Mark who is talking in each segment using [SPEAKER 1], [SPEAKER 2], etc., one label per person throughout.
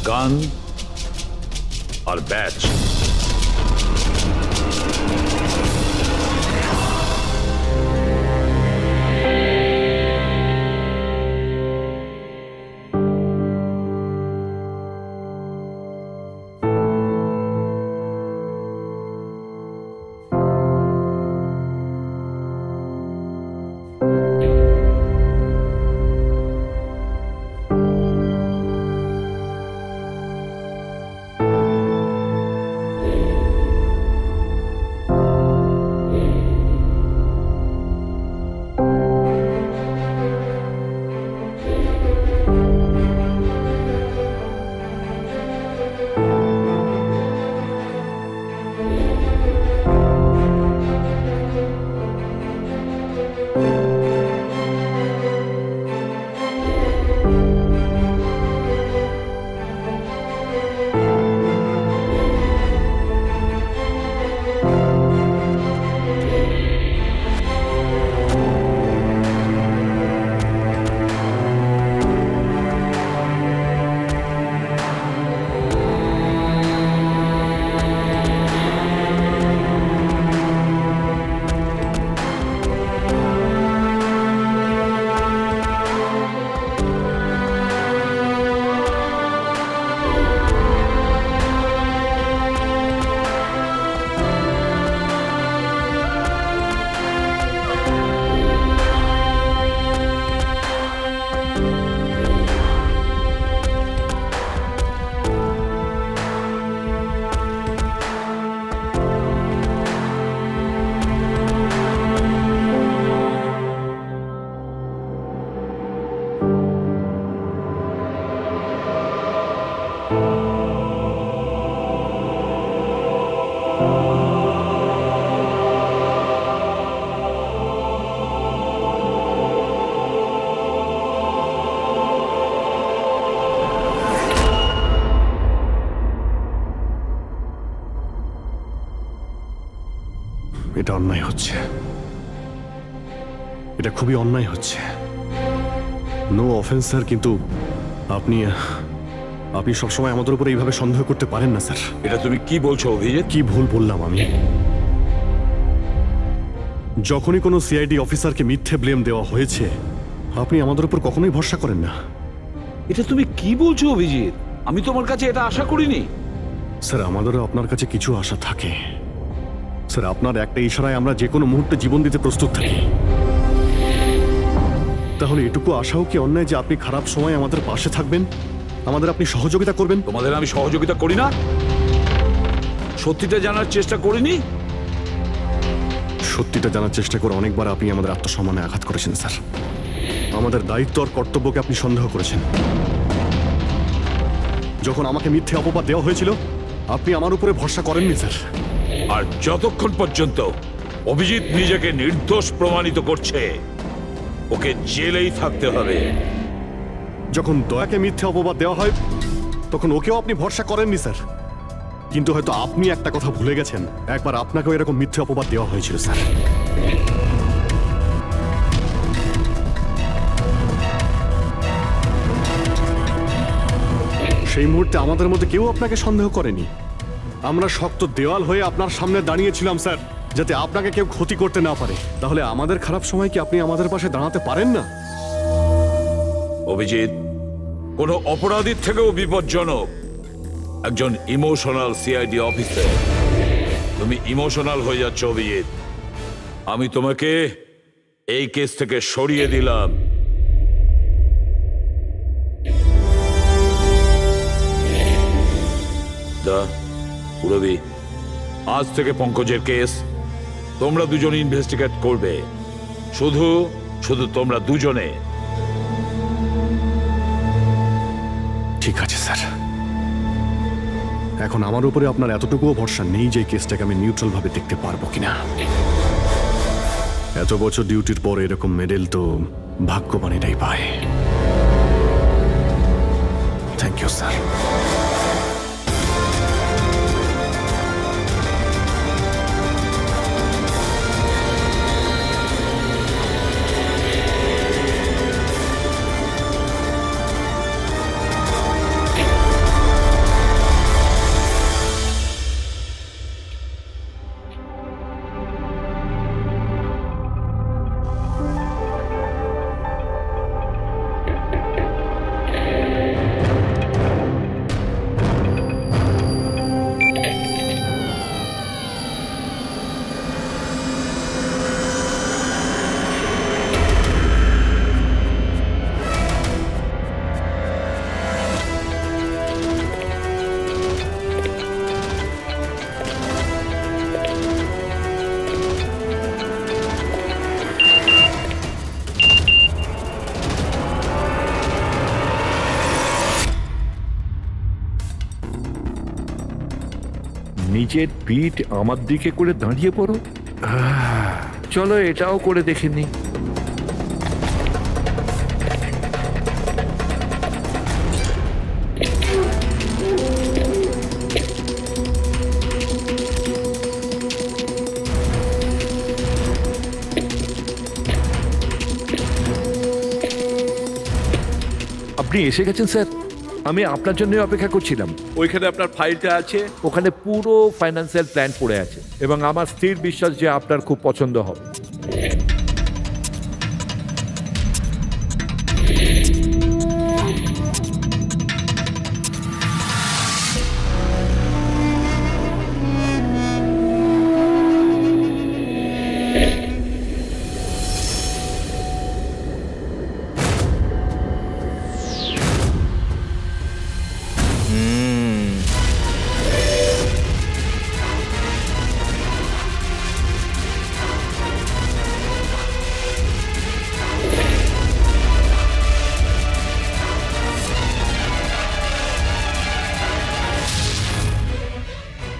[SPEAKER 1] গান আর ব্যাচ।
[SPEAKER 2] এটা অন্যায় হচ্ছে, এটা খুবই অন্যায় হচ্ছে। নো অফেন্স স্যার, কিন্তু আপনি আপনি সবসময় আমাদের উপরে এইভাবে সন্দেহ করতে পারেন না স্যার।
[SPEAKER 1] এটা তুমি কি বলছো অভিজিৎ?
[SPEAKER 2] কি ভুল বললাম আমি? যখনই কোনো সিআইডি অফিসারকে মিথ্যে ব্লেম দেওয়া হয়েছে, আপনি আমাদের উপর কখনোই ভরসা করেন না।
[SPEAKER 1] এটা তুমি কি বলছো অভিজিৎ? আমি তোমার কাছে এটা আশা করিনি।
[SPEAKER 2] স্যার, আমাদেরও আপনার কাছে কিছু আশা থাকে স্যার। আপনার একটা ইশারায় আমরা যে কোনো মুহূর্তে জীবন দিতে প্রস্তুত থাকি। তাহলে এটুকু আশাও কি অন্যায় যে আপনি খারাপ সময় আমাদের পাশে থাকবেন, আমাদের আপনি সহযোগিতা করবেন?
[SPEAKER 1] তোমাদের আমি সহযোগিতা করি না? সত্যিটা জানার চেষ্টা করিনি?
[SPEAKER 2] সত্যিটা জানার চেষ্টা করে অনেকবার আপনি আমাদের আত্মসম্মানে আঘাত করেছেন স্যার। আমাদের দায়িত্ব আর কর্তব্যকে আপনি সন্দেহ করেছেন। যখন আমাকে মিথ্যে অপবাদ দেওয়া হয়েছিল, আপনি আমার উপরে ভরসা করেননি স্যার।
[SPEAKER 1] আর যতক্ষণ পর্যন্ত অভিজিৎ নিজেকে নির্দোষ প্রমাণিত করছে, ওকে জেলেই থাকতে হবে।
[SPEAKER 2] যখন দয়াকে মিথ্যে অপবাদ দেওয়া হয়, তখন ওকেও আপনি ভরসা করেননি স্যার। কিন্তু হয়তো আপনি একটা কথা ভুলে গেছেন, একবার আপনাকেও এরকম মিথ্যে অপবাদ দেওয়া হয়েছিল স্যার। সেই মুহূর্তে আমাদের মধ্যে কেউ আপনাকে সন্দেহ করেনি। আমরা শক্ত দেওয়াল হয়ে আপনার সামনে দাঁড়িয়েছিলাম স্যার, যাতে আপনাকে কেউ ক্ষতি করতে না পারে। তাহলে আমাদের খারাপ সময় কি আপনি আমাদের পাশে দাঁড়াতে পারেন না?
[SPEAKER 1] অভিজিৎ কোনো অপরাধীর থেকেও বিপজ্জনক একজন ইমোশনাল সিআইডি অফিসার। তুমি ইমোশনাল হয়ে যাচ্ছ অভিজিৎ। আমি তোমাকে এই কেস থেকে সরিয়ে দিলাম। পুরবি, আজ থেকে পঙ্কজের কেস তোমরা দুজনে ইনভেস্টিগেট করবে। শুধু শুধু তোমরা দুজনে।
[SPEAKER 2] ঠিক আছে স্যার। এখন আমার উপরে আপনার এতটুকুও ভরসা নেই যে কেসটাকে আমি নিউট্রাল ভাবে দেখতে পারবো কিনা। এত বছর ডিউটির পর এরকম মেডেল তো ভাগ্যবানেরাই পায়। Thank you sir.
[SPEAKER 3] নিজের পিঠ আমার দিকে করে দাঁড়িয়ে পড়ো। চলো এটাও করে দেখে নি। আপনি এসে গেছেন স্যার, আমি আপনার জন্য অপেক্ষা করছিলাম। ওইখানে আপনার ফাইলটা আছে, ওখানে পুরো ফাইন্যান্সিয়াল প্ল্যান পড়ে আছে এবং আমার স্থির বিশ্বাস যে আপনার খুব পছন্দ হবে।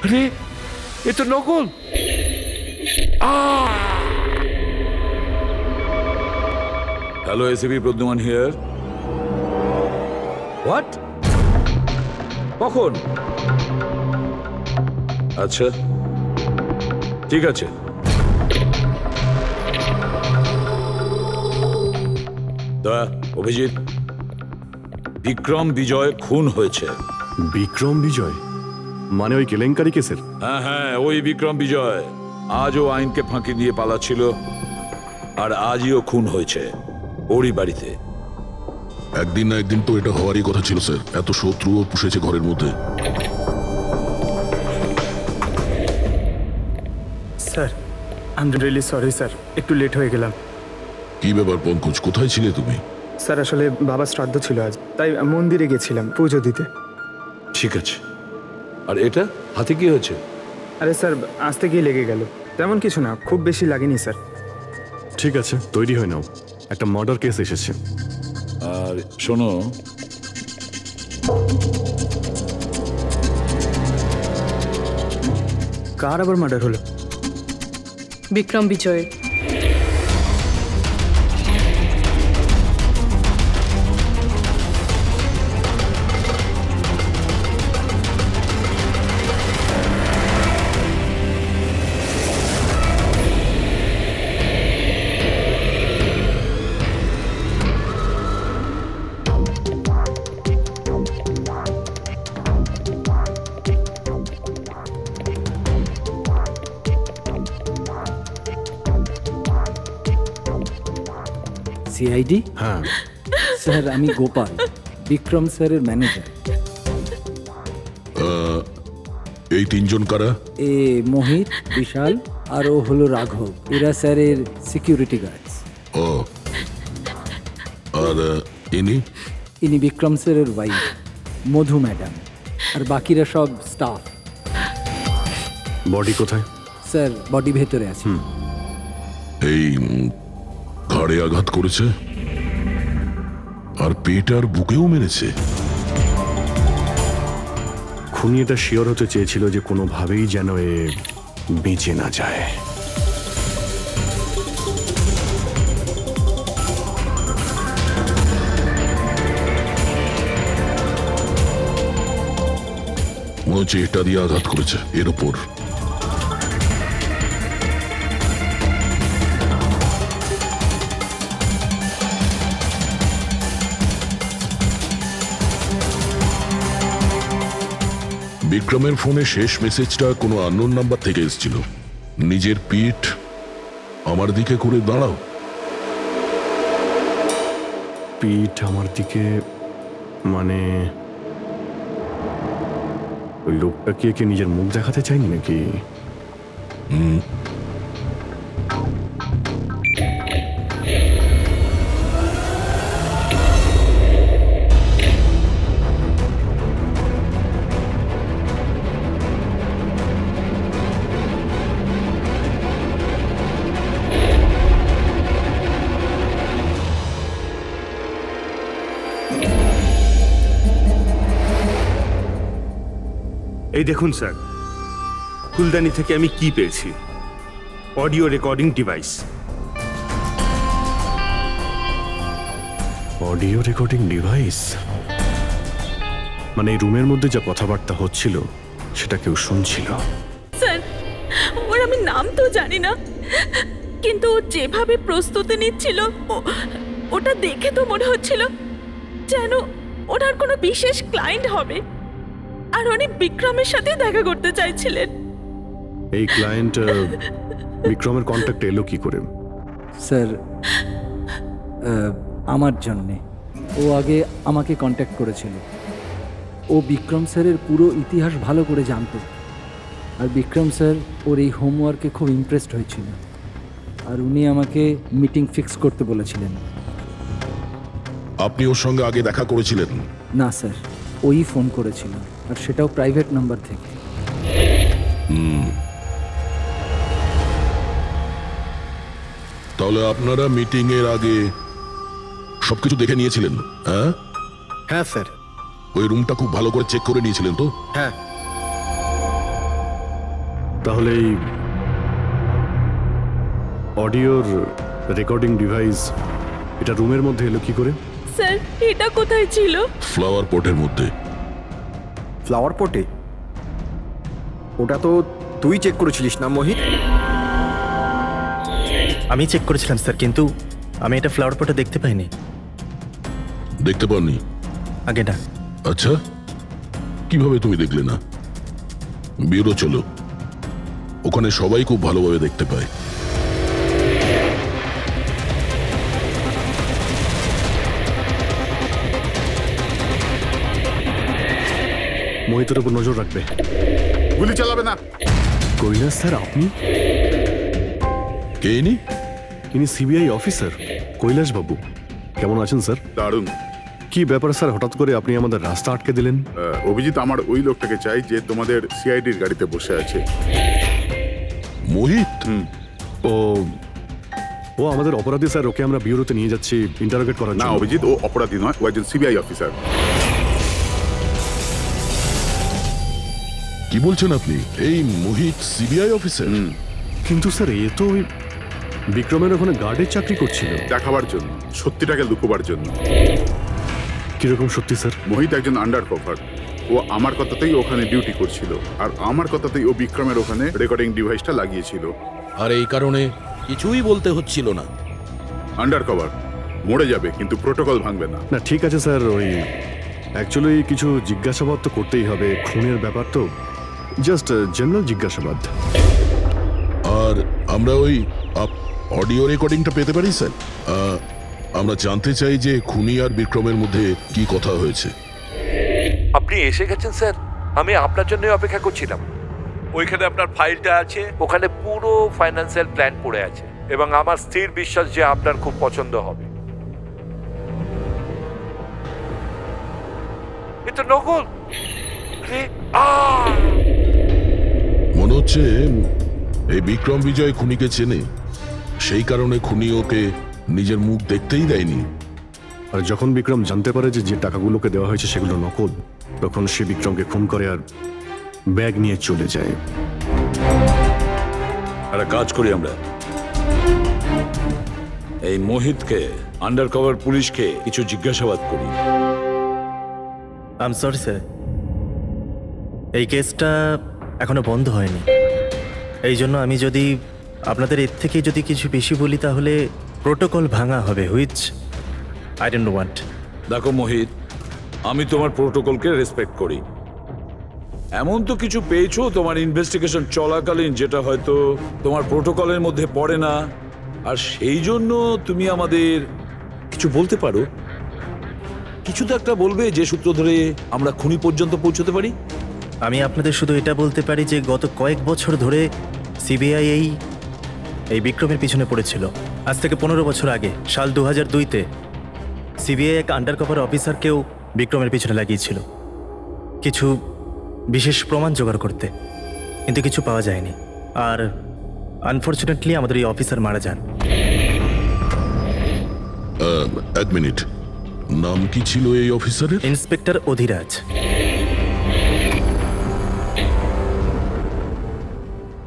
[SPEAKER 3] আরে এ তো নকল।
[SPEAKER 1] Hello, ACP Pradyuman here.
[SPEAKER 3] What? কখন?
[SPEAKER 1] আচ্ছা, ঠিক আছে। অভিজিৎ, বিক্রম বিজয় খুন হয়েছে।
[SPEAKER 2] বিক্রম বিজয় মানে ওই কেলেঙ্কারি কেসের?
[SPEAKER 1] হ্যাঁ হ্যাঁ, ওই বিক্রম বিজয় আজও আইনকে ফাঁকি দিয়ে পালাচ্ছিল, আর আজও খুন হয়েছে ওরই বাড়িতে।
[SPEAKER 4] একদিন না একদিন তো এটা হওয়ারই কথা ছিল স্যার। এত শত্রুও পুষেছে ঘরের মধ্যে।
[SPEAKER 5] Sir, I am really sorry sir, একটু লেট হয়ে গেলাম।
[SPEAKER 4] কি ব্যাপার পঙ্কজ, কোথায় ছিলে তুমি?
[SPEAKER 5] স্যার আসলে বাবার শ্রাদ্ধ ছিল আজ, তাই মন্দিরে গেছিলাম পুজো দিতে।
[SPEAKER 1] ঠিক আছে। আর এটা হাতে কি হয়েছে?
[SPEAKER 5] আরে স্যার, আসতে গিয়ে লেগে গেল, তেমন কিছু না, খুব বেশি লাগেনি স্যার।
[SPEAKER 2] ঠিক আছে, তৈরি হয়ে নাও, একটা মার্ডার কেস এসেছে।
[SPEAKER 1] আর শোনো,
[SPEAKER 5] কার আবার মার্ডার হলো?
[SPEAKER 6] বিক্রম বিজয়।
[SPEAKER 7] সিআইডি?
[SPEAKER 2] হ্যাঁ
[SPEAKER 7] স্যার, আমি গোপাল, বিক্রম স্যারের ম্যানেজার।
[SPEAKER 4] এই তিনজন কারা?
[SPEAKER 7] এ মোহিত, বিশাল আর ও হলো রাঘব। এরা স্যারের সিকিউরিটি গার্ডস।
[SPEAKER 4] ও, আর
[SPEAKER 7] ইনি বিক্রম স্যারের ওয়াইফ মধু ম্যাডাম, আর বাকিরা সব স্টাফ।
[SPEAKER 2] বডি কোথায়?
[SPEAKER 7] স্যার, বডি ভেতরে আছে।
[SPEAKER 4] এই ঘাড়ে আঘাত করেছে আর পেট আর বুকেও মেরেছে।
[SPEAKER 2] খুনি এটা শিওর হতে চেয়েছিল যে কোনোভাবেই যেন এ বেঁচে না যায়।
[SPEAKER 4] মনে হচ্ছে এটা দিয়ে আঘাত করেছে এর ওপর। বিক্রমের ফোনে শেষ মেসেজটা কোনো আননোন নাম্বার থেকে এসেছিল। নিজের পিঠ আমার দিকে করে দাঁড়াও।
[SPEAKER 2] পিঠ আমার দিকে মানে ওই লোকটা কি একে নিজের মুখ দেখাতে চাইনি নাকি?
[SPEAKER 8] এই দেখুন স্যার, ফুলদানি থেকে আমি কি পেয়েছি? Audio recording device.
[SPEAKER 2] Audio recording device মানে এই রুমের মধ্যে যা কথাবার্তা হচ্ছিল সেটা কেউ শুনছিল?
[SPEAKER 9] স্যার, ওর আমি নাম তো জানি না, কিন্তু ও যেভাবে প্রস্তুতি নিচ্ছিল ওটা দেখে তো মনে হচ্ছিল যেন ওনার কোনো বিশেষ ক্লায়েন্ট হবে, আর উনি বিক্রমের সাথে দেখা করতে চাইছিলেন।
[SPEAKER 2] এই ক্লায়েন্ট বিক্রমের কন্ট্যাক্ট এলো কি করে?
[SPEAKER 7] স্যার, আমার জন্যে ও আগে আমাকে কন্ট্যাক্ট করেছিল। ও বিক্রম স্যারের পুরো ইতিহাস ভালো করে জানতো, আর বিক্রম স্যার ওর এই হোমওয়ার্কে খুব ইমপ্রেসড হয়েছিল, আর উনি আমাকে মিটিং ফিক্স করতে বলেছিলেন।
[SPEAKER 4] আপনি ওর সঙ্গে আগে দেখা করেছিলেন?
[SPEAKER 7] না স্যার, ওই ফোন করেছিল, আর সেটাও প্রাইভেট নাম্বার থেকে।
[SPEAKER 4] তাহলে আপনারা মিটিং এর আগে সবকিছু দেখে নিয়েছিলেন? হ্যাঁ
[SPEAKER 10] হ্যাঁ স্যার।
[SPEAKER 4] ওই রুমটা খুব ভালো করে চেক করে নিয়েছিলেন তো?
[SPEAKER 10] হ্যাঁ।
[SPEAKER 2] তাহলে এই অডিওর রেকর্ডিং ডিভাইস এটা রুমের মধ্যে এলো কি করে?
[SPEAKER 9] স্যার, এটা কোথায় ছিল?
[SPEAKER 4] ফ্লাওয়ার পটের মধ্যে।
[SPEAKER 10] ফ্লাওয়ার পটে? ওটা তো তুই চেক করেছিলিস না মোহিত?
[SPEAKER 11] আমি চেক করেছিলাম স্যার, কিন্তু আমি এটা ফ্লাওয়ার পটে দেখতে পাইনি।
[SPEAKER 4] দেখতে পাননি?
[SPEAKER 11] আগে না।
[SPEAKER 4] আচ্ছা, কিভাবে তুমি দেখলে না? ব্যুরো চলো, ওখানে সবাই খুব ভালোভাবে দেখতে পায়।
[SPEAKER 2] মোহিতের উপর নজর রাখবে।
[SPEAKER 12] গুলি চালাবে না।
[SPEAKER 2] কৈলাস স্যার, আপনি?
[SPEAKER 4] কে ইনি?
[SPEAKER 2] ইনি সিবিআই অফিসার কৈলাস বাবু। কেমন আছেন স্যার?
[SPEAKER 12] দারুণ।
[SPEAKER 2] কি ব্যাপার স্যার, হঠাৎ করে আপনি আমাদের রাস্তা আটকে দিলেন?
[SPEAKER 12] অভিজিৎ, আমার ওই লোকটাকে চাই যে তোমাদের সিআইডির গাড়িতে বসে আছে।
[SPEAKER 4] মোহিত?
[SPEAKER 2] ও ও আমাদের অপরাধী স্যার, ওকে আমরা ব্যুরোতে নিয়ে যাচ্ছি ইন্টারোগেট করার জন্য।
[SPEAKER 12] না অভিজিৎ, ও অপরাধী নয়, ও একজন সিবিআই অফিসার।
[SPEAKER 4] কি বলছেন আপনি? এই মোহিত সিবিআই অফিসার?
[SPEAKER 2] কিন্তু স্যার, এ তো ওই বিক্রমের ওখানে গার্ডের চাকরি করছিল।
[SPEAKER 12] দেখাবার জন্য, সত্যিটাকে লুকোবার জন্য।
[SPEAKER 2] কিরকম সত্যি স্যার?
[SPEAKER 12] মোহিত একজন আন্ডার কভার। ও আমার কথাতেই ওখানে ডিউটি করছিল, আর আমার কথাতেই ও বিক্রমের ওখানে রেকর্ডিং ডিভাইসটা লাগিয়েছিল।
[SPEAKER 13] আর এই কারণে কিছুই বলতে হচ্ছিল না।
[SPEAKER 12] আন্ডার কভার মরে যাবে, কিন্তু প্রোটোকল ভাঙবে না।
[SPEAKER 2] না ঠিক আছে স্যার, ওই অ্যাকচুয়ালি কিছু জিজ্ঞাসাবাদ তো করতেই হবে, খুনের ব্যাপার তো, জাস্ট জেনারেল জিজ্ঞাসাবাদ।
[SPEAKER 4] আর আমরা ওই অডিও রেকর্ডিংটা পেতে পারি স্যার? আমরা জানতে চাই যে খুনি আর বিক্রমের মধ্যে কি কথা হয়েছে।
[SPEAKER 3] আপনি এসে গেছেন স্যার, আমি আপনার জন্য অপেক্ষা করছিলাম। ওইখানে আপনার ফাইলটা আছে, ওখানে পুরো ফাইন্যান্সিয়াল প্ল্যান পড়ে আছে, এবং আমার স্থির বিশ্বাস যে আপনার খুব পছন্দ হবে। এটা নকল।
[SPEAKER 4] মনে হচ্ছে এই বিক্রম বিজয় খুনিকে চেনে, সেই কারণে খুনি ওকে নিজের মুখ দেখতেই দেয়নি।
[SPEAKER 2] আর যখন বিক্রম জানতে পারে যে যে টাকাগুলোকে দেওয়া হয়েছে সেগুলো নকল, তখন সে বিক্রমকে খুন করে আর ব্যাগ নিয়ে চলে যায়।
[SPEAKER 1] একটা কাজ করি আমরা, এই মোহিতকে, আন্ডার কভার পুলিশকে কিছু জিজ্ঞাসাবাদ করি।
[SPEAKER 11] আই এম সরি স্যার, এই কেসটা এখনো বন্ধ হয়নি। এই জন্য আমি যদি আপনাদের এর থেকে যদি কিছু বেশি বলি তাহলে প্রোটোকল ভাঙা হবে, হুইচ আই ডোন্ট ওয়ান্ট।
[SPEAKER 1] দেখো মোহিত, আমি তোমার প্রোটোকলকে রেসপেক্ট করি। এমন তো কিছু পেয়েছো তোমার ইনভেস্টিগেশন চলাকালীন যেটা হয়তো তোমার প্রোটোকলের মধ্যে পড়ে না, আর সেই জন্য তুমি আমাদের কিছু বলতে পারো। কিছু তো একটা বলবে যে সূত্র ধরে আমরা খুনি পর্যন্ত পৌঁছতে পারি।
[SPEAKER 11] আমি আপনাদের শুধু এটা বলতে পারি যে গত কয়েক বছর ধরে সিবিআই এই বিক্রমের পিছনে পড়েছিল। আজ থেকে 15 বছর আগে, সাল 2002-তে সিবিআই এক আন্ডার কভার অফিসারকেও বিক্রমের পিছনে লাগিয়েছিল কিছু বিশেষ প্রমাণ জোগাড় করতে, কিন্তু কিছু পাওয়া যায়নি। আর আনফর্চুনেটলি আমাদের এই অফিসার মারা যান।
[SPEAKER 4] এক মিনিট, নাম কি ছিল এই অফিসারের?
[SPEAKER 11] ইন্সপেক্টর অধিরাজ।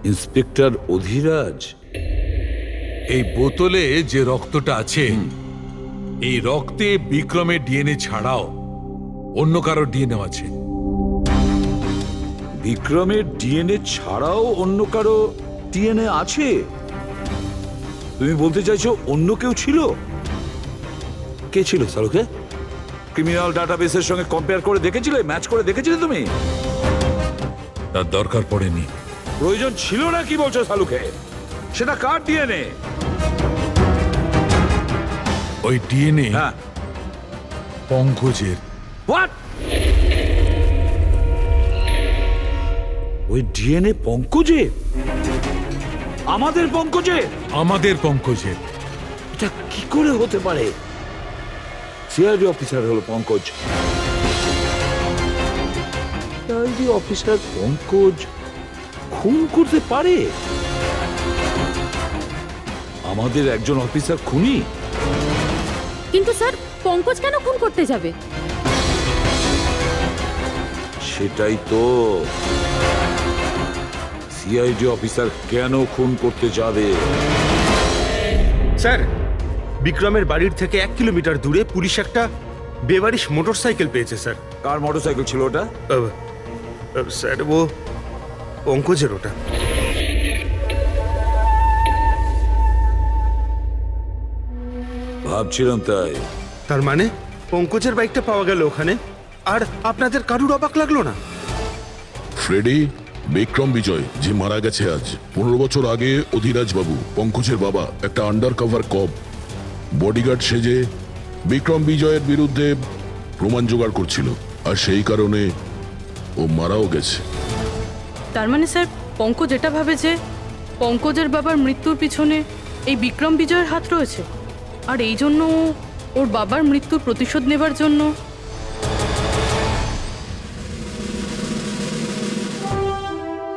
[SPEAKER 1] ইন্সপেক্টর অধিরাজ,
[SPEAKER 14] এই বোতলে যে রক্তটা আছে, এই রক্তে বিক্রমের ডিএনএ ছাড়াও অন্য কারো ডিএনএ আছে।
[SPEAKER 1] বিক্রমের ডিএনএ ছাড়াও অন্য কারো ডিএনএ আছে? তুমি বলতে চাইছো অন্য কেউ ছিল? কে ছিল শাহরুখে? ক্রিমিনাল ডাটাবেসের সঙ্গে কম্পেয়ার করে দেখেছিলে, ম্যাচ করে দেখেছিলে তুমি?
[SPEAKER 14] তার দরকার পড়েনি।
[SPEAKER 1] প্রয়োজন ছিল না কি বলছো শাহরুখে? সেটা কার ডিএনএ?
[SPEAKER 14] ওই ডিএনএ পঙ্কজের।
[SPEAKER 1] হোয়াট? ওই ডিএনএ পঙ্কজের? আমাদের পঙ্কজের?
[SPEAKER 14] আমাদের পঙ্কজের।
[SPEAKER 1] এটা কি করে হতে পারে? সিআইডি অফিসার হলো পঙ্কজ। সিআইডি অফিসার পঙ্কজ খুন করতে পারে? আমাদের একজন অফিসার খুনি?
[SPEAKER 15] কিন্তু স্যার, পঙ্কজ কেন খুন করতে যাবে?
[SPEAKER 1] সেটাই তো, সিআইডি অফিসার কেন খুন করতে যাবে?
[SPEAKER 8] স্যার, বিক্রমের বাড়ির থেকে 1 কিলোমিটার দূরে পুলিশ একটা বেবারিশ মোটরসাইকেল পেয়েছে স্যার।
[SPEAKER 1] কার মোটরসাইকেল ছিল ওটা?
[SPEAKER 8] স্যার, ও পঙ্কজের ওটা।
[SPEAKER 1] ভাবছিলাম তাই।
[SPEAKER 8] তার মানে পঙ্কজের বাইকটা পাওয়া গেল ওখানে, আর আপনাদের কারুর অবাক লাগলো না?
[SPEAKER 4] ফ্রেডি, বিক্রম বিজয় যে মারা গেছে আজ 15 বছর আগে, অধিরাজ বাবু পঙ্কজের বাবা একটা আন্ডার কভার কপ বডিগার্ড সেজে বিক্রম বিজয়ের বিরুদ্ধে প্রমাণ জোগাড় করছিল, আর সেই কারণে ও মারাও গেছে।
[SPEAKER 6] তার মানে স্যার, পঙ্কজ এটা ভাবে যে পঙ্কজের বাবার মৃত্যুর পিছনে এই বিক্রম বিজয়ের হাত রয়েছে, আর এই জন্য ওর বাবার মৃত্যুর প্রতিশোধ নেবার জন্য।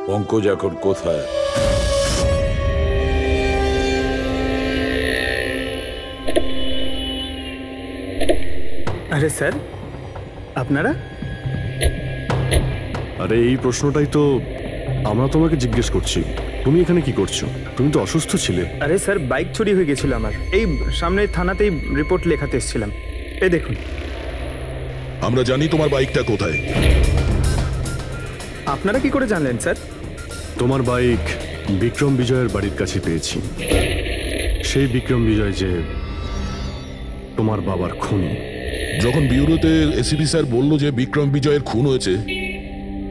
[SPEAKER 1] পঙ্কজ এখন কোথায়?
[SPEAKER 5] আরে স্যার, আপনারা?
[SPEAKER 2] আরে এই প্রশ্নটাই তো আমরা তোমাকে জিজ্ঞেস করছি। তুমি এখানে কি করছো? তুমি তো অসুস্থ ছিলে।
[SPEAKER 5] আরে স্যার, বাইক চুরি হয়ে গেছিল আমার। এই সামনের থানাতেই রিপোর্ট লেখাতে এসেছিলাম। এই দেখুন।
[SPEAKER 4] আমরা জানি তোমার বাইকটা কোথায়।
[SPEAKER 5] আপনারা কি করে জানলেন স্যার?
[SPEAKER 2] তোমার বাইক বিক্রম বিজয়ের বাড়ির কাছে পেয়েছি। সেই বিক্রম বিজয় যে তোমার বাবার খুনি।
[SPEAKER 4] যখন বিউরোতে এসিপি স্যার বলল যে বিক্রম বিজয়ের খুন হয়েছে,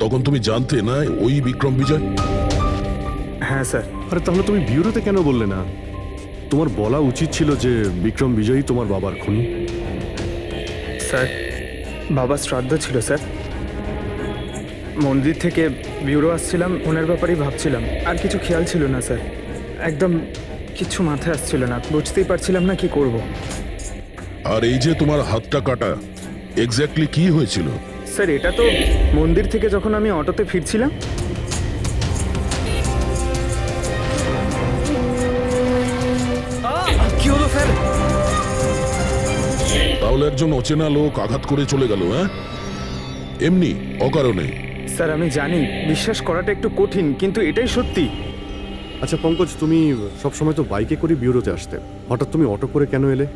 [SPEAKER 4] তখন তুমি জানতে না ওই বিক্রম বিজয়?
[SPEAKER 5] হ্যাঁ স্যার।
[SPEAKER 2] আরে তাহলে তুমি বিউরোতে কেন বললে না? তোমার বলা উচিত ছিল যে বিক্রম বিজয়ই তোমার বাবার খুনি।
[SPEAKER 5] স্যার, বাবার শ্রাদ্ধ ছিল স্যার। মন্দির থেকে বিউরো আসছিলাম, ওনার ব্যাপারেই ভাবছিলাম, আর কিছু খেয়াল ছিল না স্যার। একদম কিছু মাথায় আসছিল না, বুঝতেই পারছিলাম না কি করব।
[SPEAKER 4] আর এই যে তোমার হাতটা কাটা, এক্স্যাক্টলি কি হয়েছিল?
[SPEAKER 5] স্যার, এটা তো মন্দির থেকে যখন আমি অটোতে ফিরছিলাম। কি হলো স্যার?
[SPEAKER 4] তাহলে একজন অচেনা লোক আঘাত করে চলে গেল? হ্যাঁ, এমনি অকারণে?
[SPEAKER 5] স্যার, আমি জানি বিশ্বাস করাটা একটু কঠিন, কিন্তু এটাই সত্যি।
[SPEAKER 2] আচ্ছা পঙ্কজ, তুমি সবসময় তো বাইকে করে বিউরোতে আসতে, হঠাৎ তুমি অটো করে কেন এলে?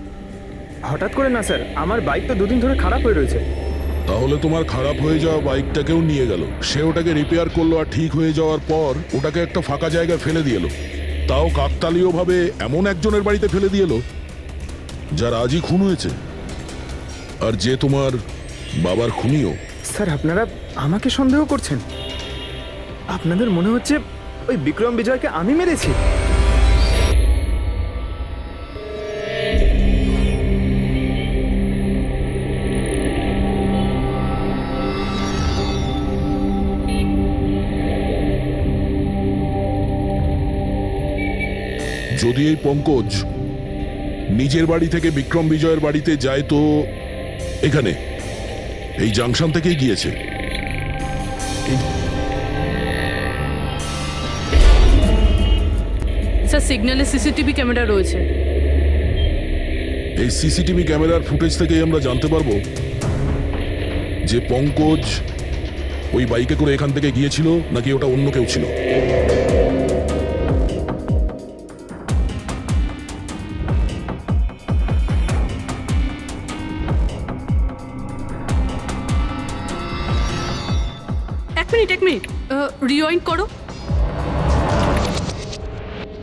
[SPEAKER 5] হঠাৎ করে না স্যার, আমার বাইক তো দুদিন ধরে খারাপ হয়ে রয়েছে।
[SPEAKER 4] তাহলে তোমার খারাপ হয়ে যাওয়া বাইকটাকেও নিয়ে গেল, সে ওটাকে রিপেয়ার করলো, আর ঠিক হয়ে যাওয়ার পর ওটাকে একটা ফাঁকা জায়গায় ফেলে দিয়ে এলো, তাও কাকতালীয় ভাবে এমন একজনের বাড়িতে ফেলে দিয়ে এলো যার আজই খুন হয়েছে, আর যে তোমার বাবার খুনিও।
[SPEAKER 5] স্যার, আপনারা আমাকে সন্দেহ করছেন? আপনাদের মনে হচ্ছে ওই বিক্রম বিজয়কে আমি মেরেছি?
[SPEAKER 4] যদি এই পঙ্কজ নিজের বাড়ি থেকে বিক্রম বিজয়ের বাড়িতে যায়, তো এখানে এই জাংশন থেকেই গিয়েছে।
[SPEAKER 6] স্যার, সিগন্যালে সিসিটিভি ক্যামেরা রয়েছে।
[SPEAKER 4] এই সিসিটিভি ক্যামেরার ফুটেজ থেকেই আমরা জানতে পারবো যে পঙ্কজ ওই বাইকে করে এখান থেকে গিয়েছিল নাকি ওটা অন্য কেউ ছিল।
[SPEAKER 6] এক মিনিট রিওয়াইন্ড করো,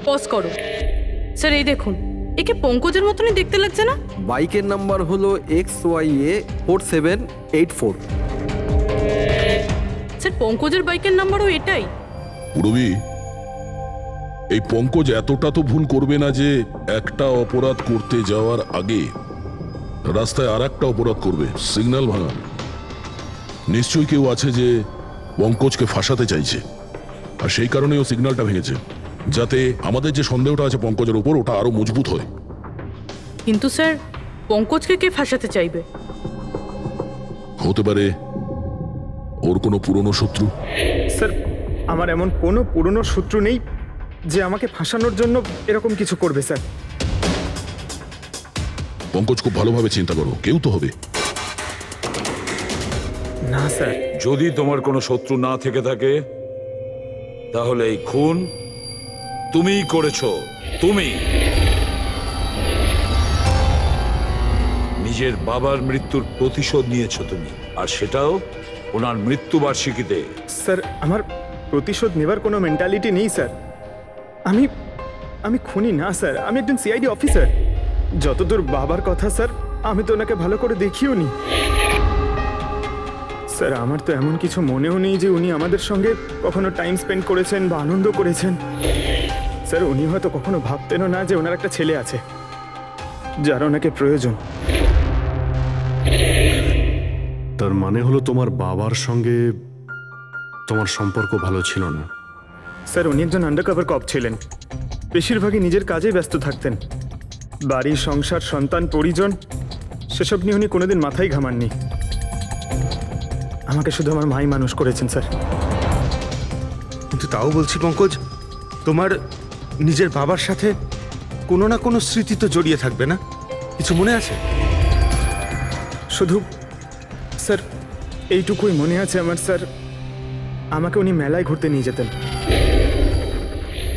[SPEAKER 6] পজ করো। স্যার এই দেখুন, একে পঙ্কজের মতনই দেখতে লাগছে না?
[SPEAKER 10] বাইকের নাম্বার হলো XYA4784।
[SPEAKER 6] স্যার পঙ্কজের বাইকের নাম্বারও এটাই?
[SPEAKER 4] পুরবি, এই পঙ্কজ এতটা তো ভুল করবে না যে একটা অপরাধ করতে যাওয়ার আগে রাস্তায় আর একটা অপরাধ করবে, সিগন্যাল ভাঙা। নিশ্চয়ই কেউ আছে যে পঙ্কজকে ফাঁসাতে চাইছে, আর সেই কারণে ও সিগন্যালটা ভেঙেছে, যাতে আমাদের যে সন্দেহটা আছে পঙ্কজের উপর ওটা আরো মজবুত হয়।
[SPEAKER 6] কিন্তু স্যার পঙ্কজকে কে ফাঁসাতে চাইবে?
[SPEAKER 4] হতে পারে ওর কোনো পুরনো শত্রু।
[SPEAKER 5] স্যার আমার এমন কোনো পুরনো শত্রু নেই যে আমাকে ফাঁসানোর জন্য এরকম কিছু করবে স্যার।
[SPEAKER 4] পঙ্কজ খুব ভালোভাবে চিন্তা করো, কেউ তো হবে।
[SPEAKER 5] না স্যার।
[SPEAKER 1] যদি তোমার কোনো শত্রু না থেকে থাকে তাহলে এই খুন তুমিই করেছো। তুমি নিজের বাবার মৃত্যুর প্রতিশোধ নিয়েছো তুমি, আর সেটাও ওনার মৃত্যুবার্ষিকীতে।
[SPEAKER 5] স্যার আমার প্রতিশোধ নেবার কোনো মেন্টালিটি নেই স্যার। আমি খুনি না স্যার, আমি একজন সিআইডি অফিসার। যতদূর বাবার কথা স্যার, আমি তো ওনাকে ভালো করে দেখিও নি স্যার। আমার তো এমন কিছু মনেও নেই যে উনি আমাদের সঙ্গে কখনো টাইম স্পেন্ড করেছেন বা আনন্দ করেছেন। স্যার উনি হয়তো কখনো ভাবতেনও না যে ওনার একটা ছেলে আছে যার ওনাকে প্রয়োজন।
[SPEAKER 2] তার মানে হলো তোমার বাবার সঙ্গে তোমার সম্পর্ক ভালো ছিল না?
[SPEAKER 5] স্যার উনি একজন আন্ডারকভার কপ ছিলেন, বেশিরভাগই নিজের কাজেই ব্যস্ত থাকতেন। বাড়ি, সংসার, সন্তান, পরিজন সেসব নিয়ে উনি কোনোদিন মাথায় ঘামাননি। আমাকে শুধু আমার মাই মানুষ করেছেন স্যার।
[SPEAKER 8] কিন্তু তাও বলছি পঙ্কজ, তোমার নিজের বাবার সাথে কোনো না কোনো স্মৃতি তো জড়িয়ে থাকবে না? কিছু মনে আছে?
[SPEAKER 5] শুধু স্যার এইটুকুই মনে আছে আমার স্যার, আমাকে উনি মেলায় ঘুরতে নিয়ে যেতেন,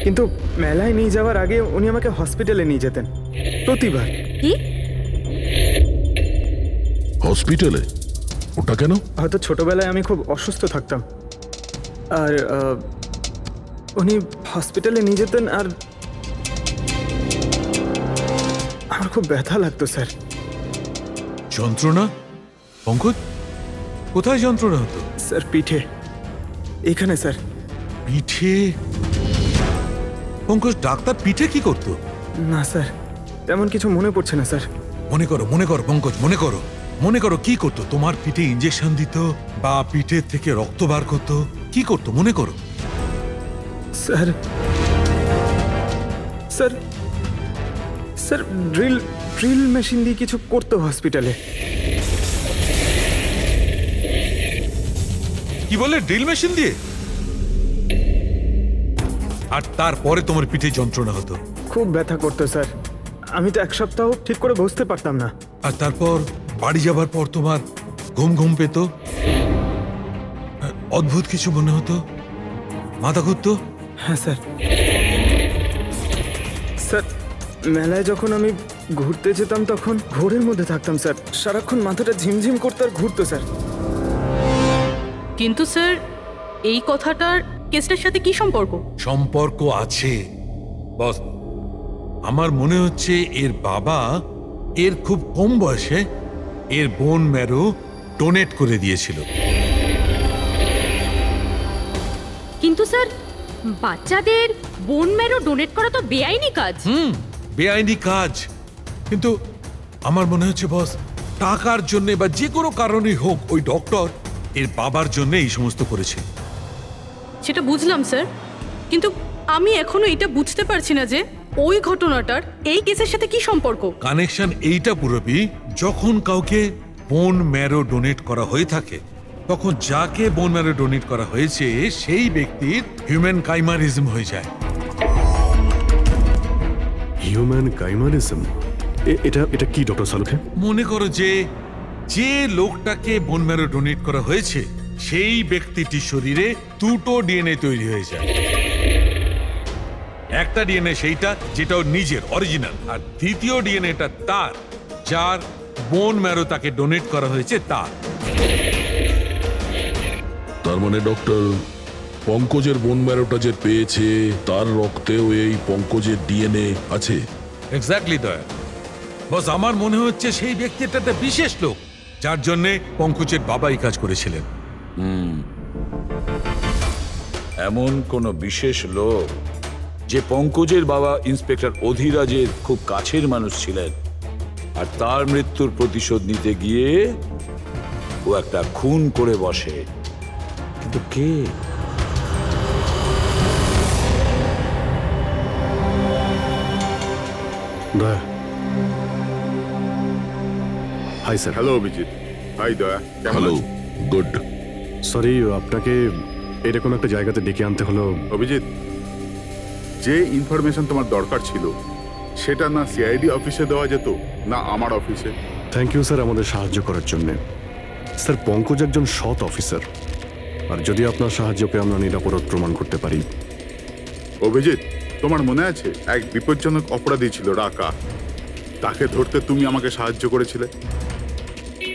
[SPEAKER 5] কিন্তু মেলায় নিয়ে যাওয়ার আগে উনি আমাকে হসপিটালে নিয়ে যেতেন প্রতিবার।
[SPEAKER 15] কি
[SPEAKER 4] হসপিটালে? ওটা কেন?
[SPEAKER 5] হয়তো ছোটবেলায় আমি খুব অসুস্থ থাকতাম, আর উনি হসপিটালে নিয়ে যেতেন, আর আমার খুব ব্যথা লাগতো স্যার।
[SPEAKER 14] যন্ত্রণা? পঙ্কজ কোথায় যন্ত্রণা হতো?
[SPEAKER 5] স্যার পিঠে, এখানে স্যার।
[SPEAKER 14] পিঠে? পঙ্কজ ডাক্তার পিঠে কি করতো?
[SPEAKER 5] না স্যার তেমন কিছু মনে পড়ছে না স্যার।
[SPEAKER 14] মনে করো পঙ্কজ, মনে করো কি করতো? তোমার পিঠে ইঞ্জেকশন দিত বা পিঠের থেকে রক্ত বার করতো? কি করতো মনে করো?
[SPEAKER 5] Sir sir sir drill machine দিয়ে কিছু করতো হসপিটালে।
[SPEAKER 14] কি বলে? ড্রিল মেশিন দিয়ে? আর তারপরে তোমার পিঠে যন্ত্রণা হতো?
[SPEAKER 5] খুব ব্যথা করতো স্যার, আমি তো এক সপ্তাহ ঠিক করে বসতে পারতাম না।
[SPEAKER 14] আর তারপর বাড়ি যাবার পর তোমার ঘুম পেত, অদ্ভুত কিছু মনে হতো, মাথা ঘুরতো?
[SPEAKER 5] হ্যাঁ স্যার। স্যার মেলায় যখন আমি ঘুরতে যেতাম তখন ঘোরের মধ্যে থাকতাম স্যার, সারাক্ষণ মাথাটা ঝিমঝিম করতে আর ঘুরতো স্যার।
[SPEAKER 6] কিন্তু স্যার এই কথাটার কেসটার সাথে কি সম্পর্ক?
[SPEAKER 14] সম্পর্ক আছে বস। আমার মনে হচ্ছে এর বাবা এর খুব কম বয়সে এর বোন ম্যারো ডোনেট করে দিয়েছিল।
[SPEAKER 15] কিন্তু স্যার বাচ্চাদের বোন ম্যারো ডোনেট করা তো বেআইনি কাজ।
[SPEAKER 14] বেআইনি কাজ, কিন্তু আমার মনে হচ্ছে বস টাকার জন্য বা যে কোনো কারণেই হোক ওই ডক্টর এর বাবার জন্য এই সমস্ত করেছে।
[SPEAKER 6] সেটা বুঝলাম স্যার, কিন্তু আমি এখনো এটা বুঝতে পারছি না যে ওই ঘটনাটার এই কেসের সাথে কি সম্পর্ক।
[SPEAKER 14] কানেকশন এইটা পুরোপুরি, যখন কাউকে বোন ম্যারো ডোনেট করা হয়ে থাকে তখন যাকে বোন ম্যারো ডোনেট করা হয়েছে সেই ব্যক্তির হিউম্যান কাইমারিজম হয়ে যায়।
[SPEAKER 2] হিউম্যান কাইমারিজম? এটা কি ডক্টর সালুখে?
[SPEAKER 14] মনে করো যে লোকটাকে বোন ম্যারো ডোনেট করা হয়েছে সেই ব্যক্তিটির শরীরে দুটো ডিএনএ তৈরি হয়ে যায়। একটা ডিএনএ সেইটা যেটা ওর নিজের অরিজিনাল, আর দ্বিতীয় ডিএনএটা তার যার বোন ম্যারো তাকে ডোনেট করা হয়েছে তার।
[SPEAKER 4] তার মানে ডক্টর, পঙ্কজের বোন ম্যারোটা যে পেয়েছে তার রক্তেও এই পঙ্কজের ডিএনএ আছে।
[SPEAKER 14] এক্স্যাক্টলি দয়া। বস, আমার মনে হচ্ছে সেই ব্যক্তিটা একটা বিশেষ লোক, যার জন্যে পঙ্কজের বাবাই কাজ করেছিলেন।
[SPEAKER 1] এমন কোন বিশেষ লোক যে পঙ্কজের বাবা ইন্সপেক্টর অধিরাজের খুব কাছের মানুষ ছিলেন, আর তার মৃত্যুর প্রতিশোধ নিতে গিয়ে ও একটা খুন করে বসে। কিন্তু কে?
[SPEAKER 2] Daya. Hi sir.
[SPEAKER 12] Hello Abhijit. Hi Daya.
[SPEAKER 4] Hello. Good.
[SPEAKER 2] Sorry, আপনাকে এরকম একটা জায়গাতে ডেকে আনতে হলো।
[SPEAKER 12] অভিজিৎ, যে ইনফরমেশন তোমার দরকার ছিল সেটা না সিআইডি অফিসে দেওয়া যেত, না আমার অফিসে।
[SPEAKER 2] থ্যাংক ইউ স্যার আমাদের সাহায্য করার জন্য। স্যার, পঙ্কজ একজন সৎ অফিসার, আর যদি আপনার সাহায্যকে আমরা নিরাপরাধ প্রমাণ করতে পারি।
[SPEAKER 12] অভিজিৎ, তোমার মনে আছে এক বিপজ্জনক অপরাধী ছিল রাকা, তাকে ধরতে তুমি আমাকে সাহায্য করেছিলে।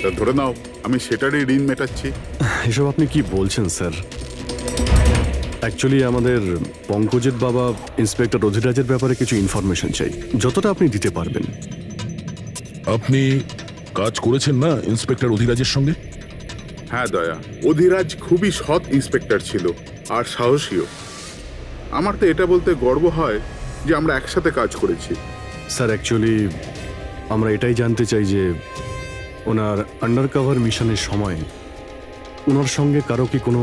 [SPEAKER 12] তা ধরে নাও আমি সেটারই ঋণ মেটাচ্ছি।
[SPEAKER 2] এসব আপনি কি বলছেন স্যার? অ্যাকচুয়ালি আমাদের পঙ্কজের বাবা ইন্সপেক্টর অধিরাজের ব্যাপারে কিছু ইনফরমেশন চাই, যতটা আপনি দিতে পারবেন।
[SPEAKER 4] আপনি কাজ করেছেন না ইন্সপেক্টর অধিরাজের সঙ্গে?
[SPEAKER 12] হ্যাঁ দয়া, অধিরাজ খুবই সৎ ইন্সপেক্টর ছিল আর সাহসীও। আমার তো এটা বলতে গর্ব হয় যে আমরা একসাথে কাজ করেছি।
[SPEAKER 2] স্যার, অ্যাকচুয়ালি আমরা এটাই জানতে চাই যে ওনার আন্ডারকভার মিশনের সময় ওনার সঙ্গে কারো কি কোনো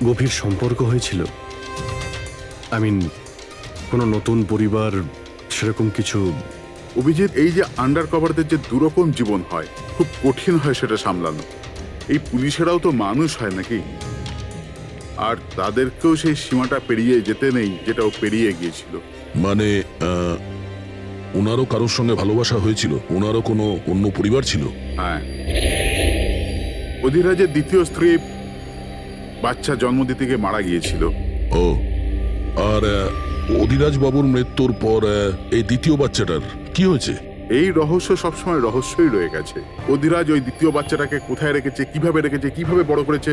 [SPEAKER 2] গভীর সম্পর্ক হয়েছিল? কোনো নতুন পরিবার, সেরকম কিছু?
[SPEAKER 12] অভিজিৎ, এই যে আন্ডার কভারদের যে দুরকম জীবন হয়, খুব কঠিন হয় সেটা সামলানো। এই পুলিশেরাও তো মানুষ হয় নাকি, আর তাদেরকেও সেই সীমাটা পেরিয়ে যেতে নেই যেটা ও পেরিয়ে গিয়েছিল।
[SPEAKER 4] মানে ওনারও কারোর সঙ্গে ভালোবাসা হয়েছিল? ওনারও কোনো অন্য পরিবার ছিল?
[SPEAKER 12] হ্যাঁ, অধিরাজের দ্বিতীয় স্ত্রী বাচ্চা জন্ম দিতে গিয়ে মারা গিয়েছিল।
[SPEAKER 4] ও, আর অধিরাজ বাবুর মৃত্যুর পর এই দ্বিতীয় বাচ্চাটার কি হয়েছে?
[SPEAKER 12] এই রহস্য সবসময় রহস্যই রয়ে গেছে। অধিরাজ ওই দ্বিতীয় বাচ্চাটাকে কোথায় রেখেছে, কিভাবে বড় করেছে,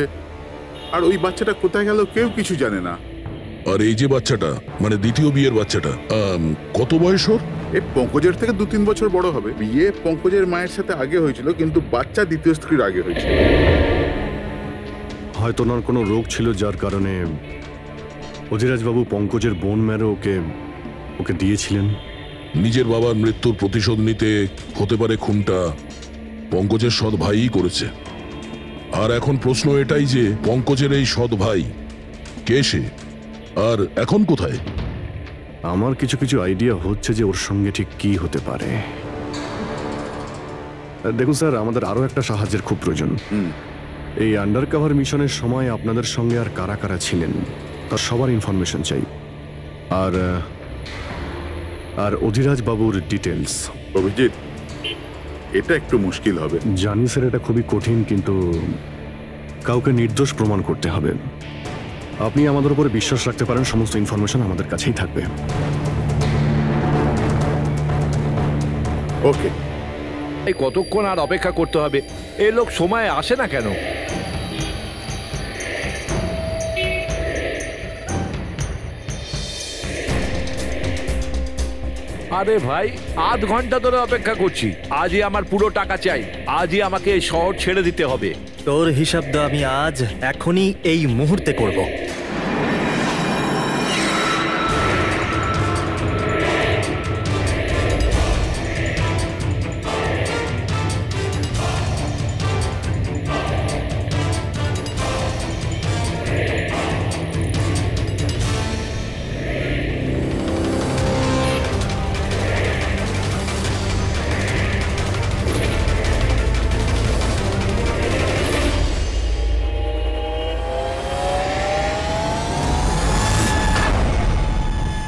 [SPEAKER 12] আর ওই বাচ্চাটা কোথায় গেল কেউ কিছু জানে না।
[SPEAKER 4] আর এই যে বাচ্চাটা, মানে দ্বিতীয় বিয়ের বাচ্চাটা, কত বয়স ওর?
[SPEAKER 12] এই পঙ্কজের থেকে 2-3 বছর বড় হবে। বিয়ে পঙ্কজের মায়ের সাথে আগে হয়েছিল, কিন্তু বাচ্চা দ্বিতীয় স্ত্রীর আগে হয়েছিল।
[SPEAKER 2] হয়তো ওনার কোনো রোগ ছিল যার কারণে অধিরাজবাবু পঙ্কজের বোন ম্যারো ওকে দিয়েছিলেন।
[SPEAKER 4] নিজের বাবার মৃত্যুর প্রতিশোধ নিতে হতে পারে খুনটা পঙ্কজের সৎ ভাইই করেছে। আর এখন প্রশ্ন এটাই যে পঙ্কজের এই সৎ ভাই কে সে, আর এখন কোথায়?
[SPEAKER 2] আমার কিছু কিছু আইডিয়া হচ্ছে যে ওর সঙ্গে ঠিক কি হতে পারে। দেখুন স্যার, আমাদের আরো একটা সাহায্যের খুব প্রয়োজন। এই আন্ডারকভার মিশনের সময় আপনাদের সঙ্গে আর কারা কারা ছিলেন তার সবার ইনফরমেশন চাই, আর অধিরাজ বাবুর ডিটেলস।
[SPEAKER 12] অভিজিৎ, এটা একটু মুশকিল হবে।
[SPEAKER 2] জানি স্যার, এটা খুবই কঠিন, কিন্তু কাউকে নির্দোষ প্রমাণ করতে হবে। আপনি আমাদের উপরে বিশ্বাস রাখতে পারেন, সমস্ত ইনফরমেশন আমাদের কাছেই থাকবে।
[SPEAKER 12] ওকে।
[SPEAKER 3] এই কতক্ষণ আর অপেক্ষা করতে হবে? এই লোক সময় আসে না কেন? আরে ভাই, আধ ঘন্টা ধরে অপেক্ষা করছি। আজই আমার পুরো টাকা চাই। আজই আমাকে এই শহর ছেড়ে দিতে হবে।
[SPEAKER 11] তোর হিসাব তো আমি আজ এখনই এই মুহূর্তে করব।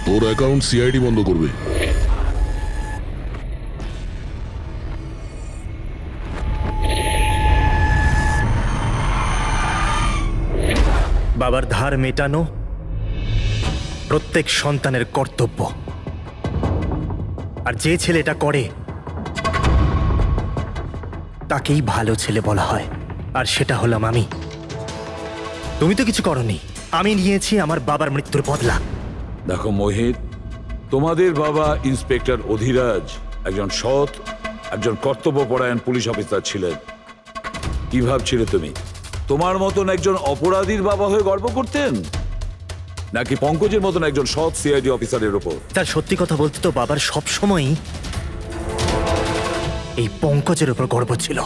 [SPEAKER 4] তোর অ্যাকাউন্ট সিআইডি বন্ধ করবে।
[SPEAKER 11] বাবার ধার মেটানো প্রত্যেক সন্তানের কর্তব্য, আর যে ছেলে এটা করে তাকেই ভালো ছেলে বলা হয়, আর সেটা হলাম আমি। তুমি তো কিছু করনি। আমি নিয়েছি আমার বাবার মৃত্যুর বদলা।
[SPEAKER 1] দেখো মোহিত, তোমাদের বাবা ইন্সপেক্টর অধিরাজ একজন সৎ, একজন কর্তব্যপরায়ণ পুলিশ অফিসার ছিলেন। কি ভাবছিলে তুমি তোমার মতন একজন অপরাধীর বাবা হয়ে গর্ব করতেন, নাকি পঙ্কজের মতন একজন সৎ সিআইডি অফিসারের উপর?
[SPEAKER 11] তার সত্যি কথা বলতে তো বাবার সব সময়ই এই পঙ্কজের উপর গর্ব ছিল,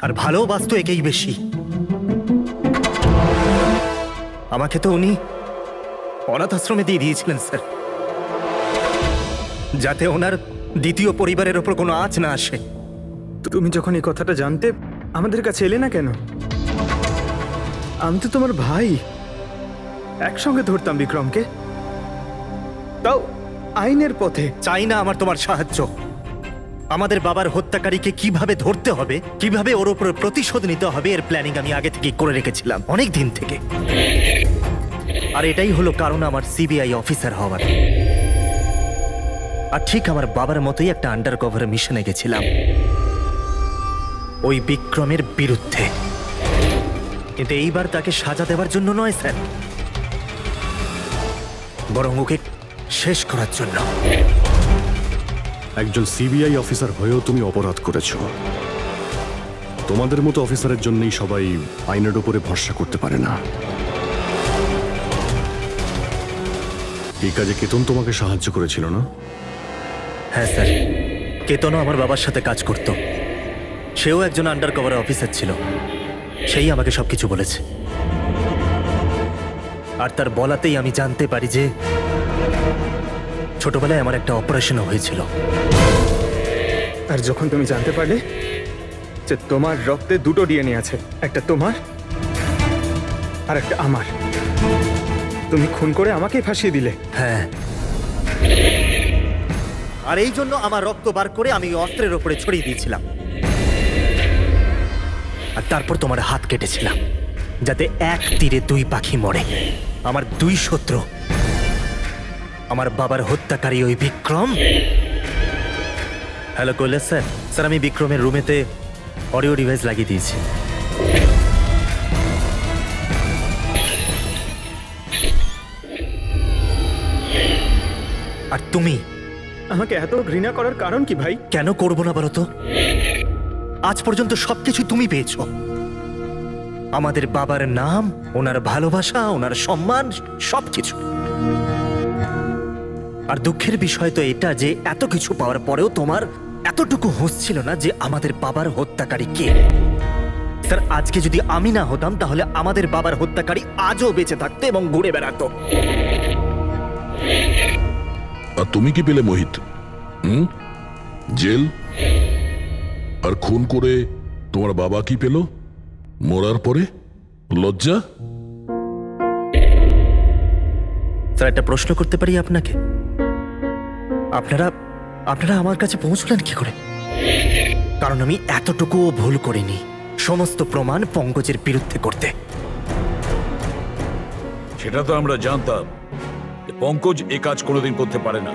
[SPEAKER 11] আর ভালোবাসতো একেই বেশি। আমাকে তো উনি অনাথ আশ্রমে দিয়ে দিয়েছিলেন স্যার, যাতে ওনার দ্বিতীয় পরিবারের ওপর কোনো আঁচ না আসে।
[SPEAKER 5] তুমি যখন এই কথাটা জানতে আমাদের কাছে এলে না কেন? আমি তো তোমার ভাই, একসঙ্গে ধরতাম বিক্রমকে, তাও আইনের পথে।
[SPEAKER 11] চাই না আমার তোমার সাহায্য। আমাদের বাবার হত্যাকারীকে কিভাবে ধরতে হবে, কিভাবে ওর উপর প্রতিশোধ নিতে হবে, এর প্ল্যানিং আমি আগে থেকে করে রেখেছিলাম, অনেক দিন থেকে। আর এটাই হলো কারণ আমার সিবিআই অফিসার হওয়ার। আর ঠিক আমার বাবার মতোই একটা আন্ডার কভার মিশনে গেছিলাম ওই বিক্রমের বিরুদ্ধে। কিন্তু এইবার তাকে সাজা দেওয়ার জন্য নয় স্যার, বরং ওকে শেষ করার জন্য।
[SPEAKER 2] একজন সিবিআই অফিসার হয়েও তুমি অপরাধ করেছ। তোমাদের মতো অফিসারের জন্যই সবাই আইনের উপরে ভরসা করতে পারে না। এই কাজে কেতন তোমাকে সাহায্য করেছিল না?
[SPEAKER 11] হ্যাঁ স্যার, কেতনও আমার বাবার সাথে কাজ করত। সেও একজন আন্ডার কভার অফিসার ছিল। সেই আমাকে সবকিছু বলেছে। আর তার বলাতেই আমি জানতে পারি যে ছোটবেলায় আমার একটা অপারেশনও হয়েছিল।
[SPEAKER 5] আর যখন তুমি জানতে পারলে যে তোমার রক্তে দুটো ডিএনএ আছে, একটা তোমার আর একটা আমার, তুমি খুন করে আমাকেই ফাঁসিয়ে দিলে।
[SPEAKER 11] হ্যাঁ, আর এই জন্য আমার রক্ত বার করে আমি অস্ত্রের ওপরে ছড়িয়ে দিয়েছিলাম। আর তারপর তোমার হাত কেটেছিলাম, যাতে এক তীরে দুই পাখি মরে। আমার দুই শত্রু, আমার বাবার হত্যাকারী ওই Vikram. Hello Kailash sir. Sir, আমি বিক্রমের রুমেতে অডিও ডিভাইস লাগিয়ে দিয়েছি। আর তুমি
[SPEAKER 5] আমাকে এত ঘৃণা করার কারণ কি ভাই?
[SPEAKER 11] কেন করবো না বলো তো? আজ পর্যন্ত সবকিছু তুমি পেয়েছো। আমাদের বাবার নাম, ওনার ভালোবাসা, ওনার সম্মান, সবকিছু। আর দুঃখের বিষয় তো এটা যে এত কিছু পাওয়ার পরেও তোমার এতটুকু হুঁশ ছিল না যে আমাদের বাবার হত্যাকারী কে। স্যার, আজকে যদি আমি না হতাম তাহলে আমাদের বাবার হত্যাকারী আজও বেঁচে থাকতো এবং ঘুরে বেড়াতো।
[SPEAKER 4] আর তুমি কি পেলে মোহিত? জেল? আর খুন করে তোমার বাবা কি পেল মরার পরে? লজ্জা?
[SPEAKER 11] স্যার, একটা প্রশ্ন করতে পারি আপনাকে? আপনারা আমার কাছে পৌঁছলেন কি করে? কারণ আমি এতটুকুও ভুল করিনি সমস্ত প্রমাণ পঙ্কজের বিরুদ্ধে করতে।
[SPEAKER 1] সেটা তো আমরা জানতাম যে পঙ্কজ এ কাজ কোনোদিন করতে পারে না।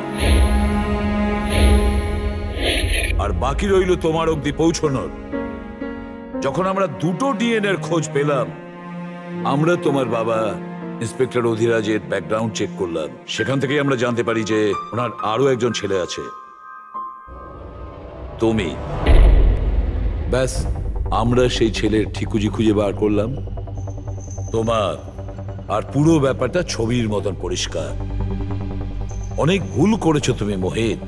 [SPEAKER 1] আর বাকি রইল তোমার অবধি পৌঁছানোর। যখন আমরা দুটো ডিএনএর খোঁজ পেলাম, আমরা তোমার বাবা ইন্সপেক্টর অধিরাজের ব্যাকগ্রাউন্ড চেক করলাম। সেখান থেকেই আমরা জানতে পারি যে ওনার আরো একজন ছেলে আছে, তুমি। ব্যাস, আমরা সেই ছেলের ঠিকুজি খুঁজে বার করলাম তোমার। আর পুরো ব্যাপারটা ছবির মতন পরিষ্কার। অনেক ভুল করেছো তুমি মোহিত,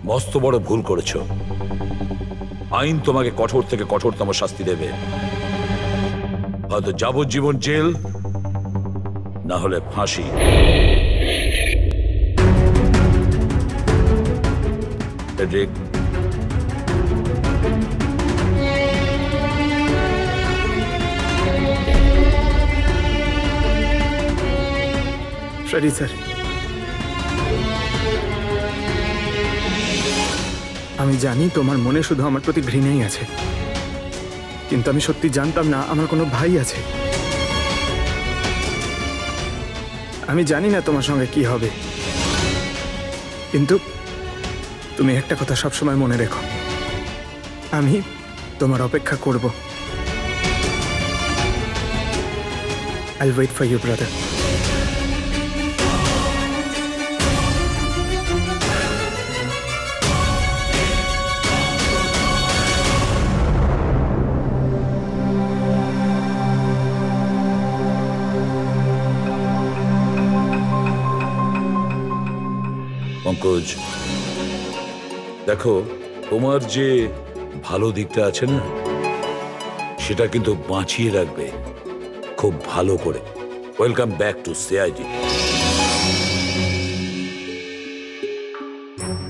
[SPEAKER 1] মস্ত বড় ভুল করেছো। আইন তোমাকে কঠোর থেকে কঠোরতম শাস্তি দেবে, হয়তো যাবজ্জীবন জেল, না হলে ফাঁসি। ফ্রেডরিক,
[SPEAKER 5] সরি স্যার, আমি জানি তোমার মনে শুধু আমার প্রতি ঘৃণাই আছে, কিন্তু আমি সত্যি জানতাম না আমার কোনো ভাই আছে। আমি জানি না তোমার সঙ্গে কি হবে, কিন্তু তুমি একটা কথা সবসময় মনে রেখো, আমি তোমার অপেক্ষা করব। I'll wait for you, brother.
[SPEAKER 1] Pankaj, দেখো, তোমার যে ভালো দিকটা আছে না, সেটা কিন্তু বাঁচিয়ে রাখবে খুব ভালো করে। Welcome back to CID.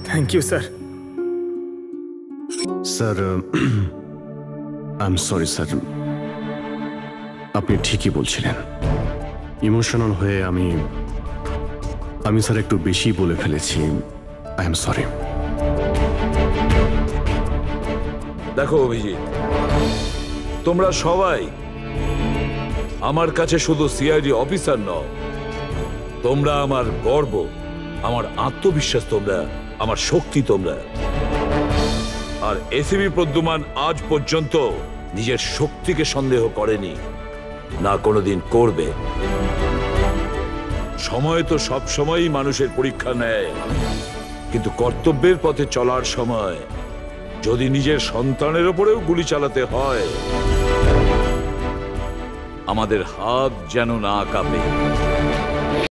[SPEAKER 5] Thank you, sir.
[SPEAKER 2] Sir, I am sorry sir, আপনি ঠিকই বলছিলেন। ইমোশনাল হয়ে আমি স্যার একটু বেশি বলে ফেলেছি। I am sorry.
[SPEAKER 1] দেখো অভিজিৎ, তোমরা সবাই আমার কাছে শুধু সিআইডি অফিসার নও, তোমরা আমার গর্ব, আমার আত্মবিশ্বাস, তোমরা আমার শক্তি। তোমরা আর এসিবি প্রদ্যুমান আজ পর্যন্ত নিজের শক্তিকে সন্দেহ করেনি, না কোনোদিন করবে। সময় তো সব সময়ই মানুষের পরীক্ষা নেয়, কিন্তু কর্তব্যের পথে চলার সময় যদি নিজের সন্তানের ওপরেও গুলি চালাতে হয়, আমাদের হাত যেন না কাঁপে।